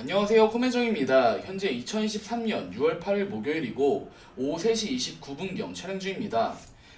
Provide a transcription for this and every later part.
안녕하세요. 코멘정입니다. 현재 2023년 6월 8일 목요일이고 오후 3시 29분경 촬영 중입니다.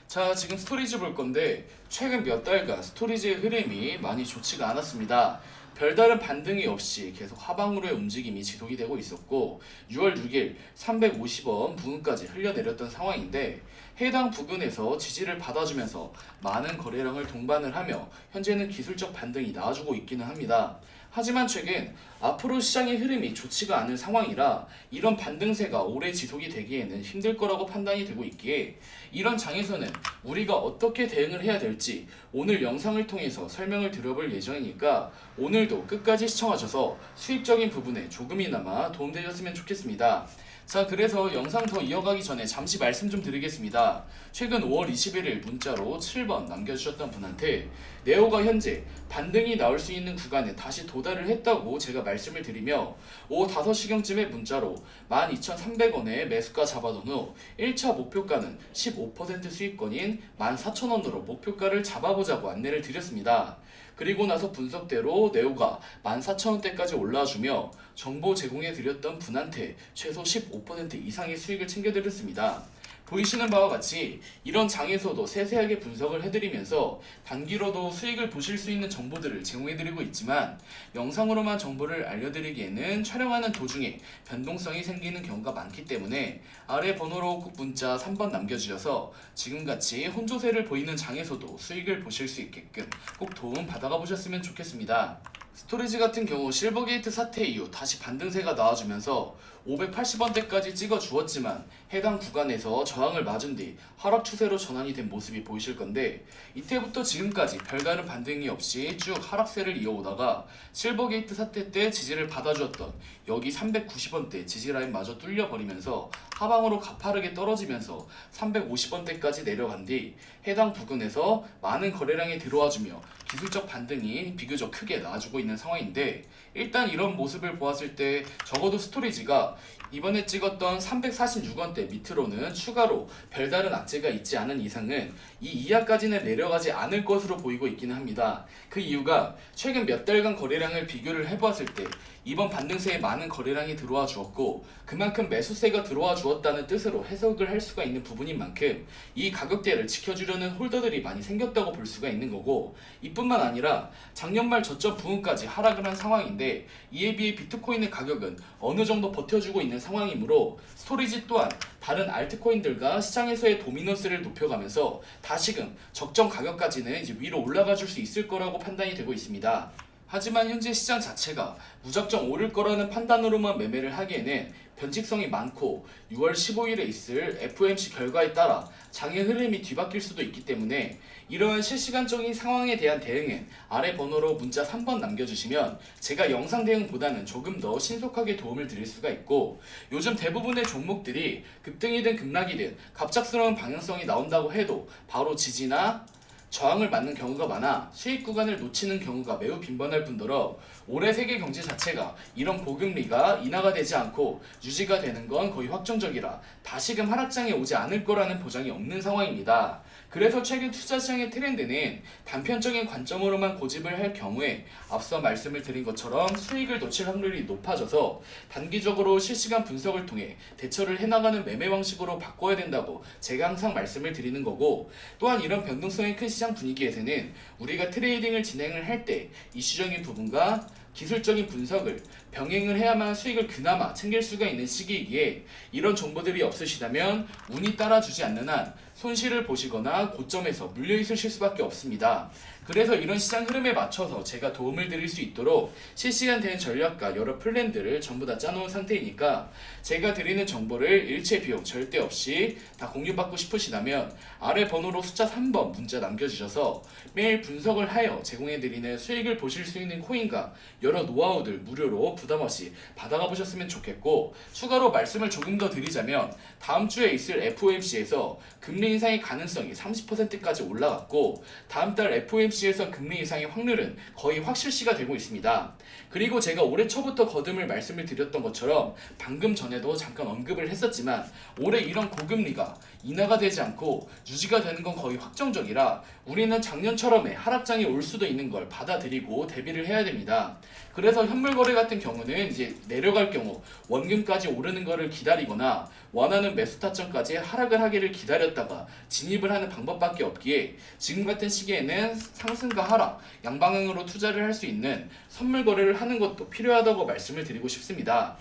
자, 지금 스토리지 볼 건데 최근 몇 달간 스토리지의 흐름이 많이 좋지가 않았습니다. 별다른 반등이 없이 계속 하방으로의 움직임이 지속이 되고 있었고 6월 6일 350원 부근까지 흘려내렸던 상황인데 해당 부근에서 지지를 받아주면서 많은 거래량을 동반을 하며 현재는 기술적 반등이 나와주고 있기는 합니다. 하지만 최근 앞으로 시장의 흐름이 좋지가 않은 상황이라 이런 반등세가 오래 지속이 되기에는 힘들 거라고 판단이 되고 있기에 이런 장에서는 우리가 어떻게 대응을 해야 될지 오늘 영상을 통해서 설명을 드려볼 예정이니까 오늘도 끝까지 시청하셔서 수익적인 부분에 조금이나마 도움되셨으면 좋겠습니다. 자, 그래서 영상 더 이어가기 전에 잠시 말씀 좀 드리겠습니다. 최근 5월 21일 문자로 7번 남겨주셨던 분한테 네오가 현재 반등이 나올 수 있는 구간에 다시 도달을 했다고 제가 말씀을 드리며 오후 5시경쯤에 문자로 12,300원에 매수가 잡아둔 후 1차 목표가는 15% 수익권인 14,000원으로 목표가를 잡아보자고 안내를 드렸습니다. 그리고 나서 분석대로 네오가 14,000원대까지 올라와주며 정보 제공해 드렸던 분한테 최소 15% 이상의 수익을 챙겨드렸습니다. 보이시는 바와 같이 이런 장에서도 세세하게 분석을 해드리면서 단기로도 수익을 보실 수 있는 정보들을 제공해드리고 있지만 영상으로만 정보를 알려드리기에는 촬영하는 도중에 변동성이 생기는 경우가 많기 때문에 아래 번호로 꼭 문자 3번 남겨주셔서 지금같이 혼조세를 보이는 장에서도 수익을 보실 수 있게끔 꼭 도움 받아가 보셨으면 좋겠습니다. 스토리지 같은 경우 실버게이트 사태 이후 다시 반등세가 나와주면서 580원대까지 찍어 주었지만 해당 구간에서 저항을 맞은 뒤 하락 추세로 전환이 된 모습이 보이실 건데 이때부터 지금까지 별다른 반등이 없이 쭉 하락세를 이어오다가 실버게이트 사태 때 지지를 받아주었던 여기 390원대 지지라인마저 뚫려버리면서 하방으로 가파르게 떨어지면서 350원대까지 내려간 뒤 해당 부근에서 많은 거래량이 들어와주며 기술적 반등이 비교적 크게 나와주고 있는 상황인데 일단 이런 모습을 보았을 때 적어도 스토리지가 이번에 찍었던 346원대 밑으로는 추가로 별다른 악재가 있지 않은 이상은 이 이하까지는 내려가지 않을 것으로 보이고 있기는 합니다. 그 이유가 최근 몇 달간 거래량을 비교를 해보았을 때 이번 반등세에 많은 거래량이 들어와 주었고 그만큼 매수세가 들어와 주었다는 뜻으로 해석을 할 수가 있는 부분인 만큼 이 가격대를 지켜주려는 홀더들이 많이 생겼다고 볼 수가 있는 거고 이뿐만 아니라 작년 말 저점 부근까지 하락을 한 상황인데 이에 비해 비트코인의 가격은 어느 정도 버텨주고 있는 상황이므로 스토리지 또한 다른 알트코인들과 시장에서의 도미넌스를 높여가면서 다시금 적정 가격까지는 이제 위로 올라가 줄 수 있을 거라고 판단이 되고 있습니다. 하지만 현재 시장 자체가 무작정 오를 거라는 판단으로만 매매를 하기에는 변칙성이 많고 6월 15일에 있을 FOMC 결과에 따라 장의 흐름이 뒤바뀔 수도 있기 때문에 이러한 실시간적인 상황에 대한 대응은 아래 번호로 문자 3번 남겨주시면 제가 영상 대응보다는 조금 더 신속하게 도움을 드릴 수가 있고 요즘 대부분의 종목들이 급등이든 급락이든 갑작스러운 방향성이 나온다고 해도 바로 지지나 저항을 맞는 경우가 많아 수익 구간을 놓치는 경우가 매우 빈번할 뿐더러 올해 세계 경제 자체가 이런 고금리가 인하가 되지 않고 유지가 되는 건 거의 확정적이라 다시금 하락장에 오지 않을 거라는 보장이 없는 상황입니다. 그래서 최근 투자시장의 트렌드는 단편적인 관점으로만 고집을 할 경우에 앞서 말씀을 드린 것처럼 수익을 놓칠 확률이 높아져서 단기적으로 실시간 분석을 통해 대처를 해나가는 매매 방식으로 바꿔야 된다고 제가 항상 말씀을 드리는 거고 또한 이런 변동성이 큰 시장 분위기에서는 우리가 트레이딩을 진행을 할 때 이슈적인 부분과 기술적인 분석을 병행을 해야만 수익을 그나마 챙길 수가 있는 시기이기에 이런 정보들이 없으시다면 운이 따라주지 않는 한 손실을 보시거나 고점에서 물려있으실 수밖에 없습니다. 그래서 이런 시장 흐름에 맞춰서 제가 도움을 드릴 수 있도록 실시간 대응 전략과 여러 플랜들을 전부 다 짜놓은 상태이니까 제가 드리는 정보를 일체 비용 절대 없이 다 공유받고 싶으시다면 아래 번호로 숫자 3번 문자 남겨주셔서 매일 분석을 하여 제공해드리는 수익을 보실 수 있는 코인과 여러 노하우들 무료로 부담없이 받아가 보셨으면 좋겠고 추가로 말씀을 조금 더 드리자면 다음 주에 있을 FOMC에서 금리 인상의 가능성이 30%까지 올라갔고 다음 달 FOMC FOMC에서 금리 인상의 확률은 거의 확실시가 되고 있습니다. 그리고 제가 올해 초부터 거듭을 말씀을 드렸던 것처럼 방금 전에도 잠깐 언급을 했었지만 올해 이런 고금리가 인하가 되지 않고 유지가 되는 건 거의 확정적이라 우리는 작년처럼의 하락장이 올 수도 있는 걸 받아들이고 대비를 해야 됩니다. 그래서 현물 거래 같은 경우는 이제 내려갈 경우 원금까지 오르는 거를 기다리거나 원하는 매수 타점까지 하락을 하기를 기다렸다가 진입을 하는 방법밖에 없기에 지금 같은 시기에는 상승과 하락, 양방향으로 투자를 할 수 있는 선물 거래를 하는 것도 필요하다고 말씀을 드리고 싶습니다.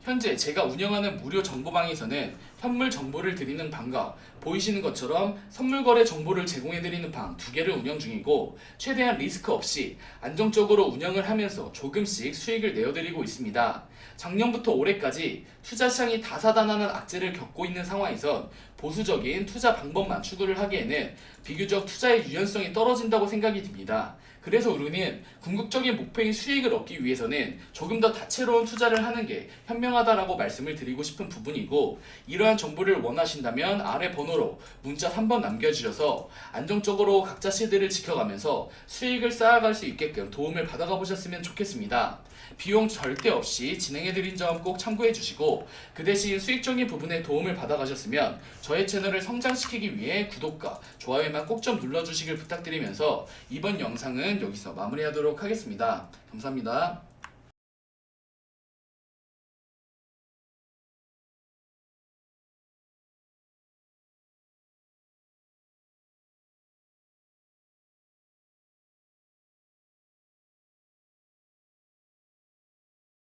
현재 제가 운영하는 무료 정보방에서는 현물 정보를 드리는 방과 보이시는 것처럼 선물 거래 정보를 제공해드리는 방 두 개를 운영 중이고 최대한 리스크 없이 안정적으로 운영을 하면서 조금씩 수익을 내어드리고 있습니다. 작년부터 올해까지 투자 시장이 다사다난한 악재를 겪고 있는 상황에선 보수적인 투자 방법만 추구를 하기에는 비교적 투자의 유연성이 떨어진다고 생각이 듭니다. 그래서 우리는 궁극적인 목표인 수익을 얻기 위해서는 조금 더 다채로운 투자를 하는 게 현명하다라고 말씀을 드리고 싶은 부분이고 이러한 정보를 원하신다면 아래 번호로 문자 3번 남겨주셔서 안정적으로 각자 시드를 지켜가면서 수익을 쌓아갈 수 있게끔 도움을 받아가 보셨으면 좋겠습니다. 비용 절대 없이 진행해드린 점 꼭 참고해 주시고 그 대신 수익적인 부분에 도움을 받아가셨으면 저의 채널을 성장시키기 위해 구독과 좋아요만 꼭 좀 눌러주시길 부탁드리면서 이번 영상은 여기서 마무리하도록 하겠습니다. 감사합니다.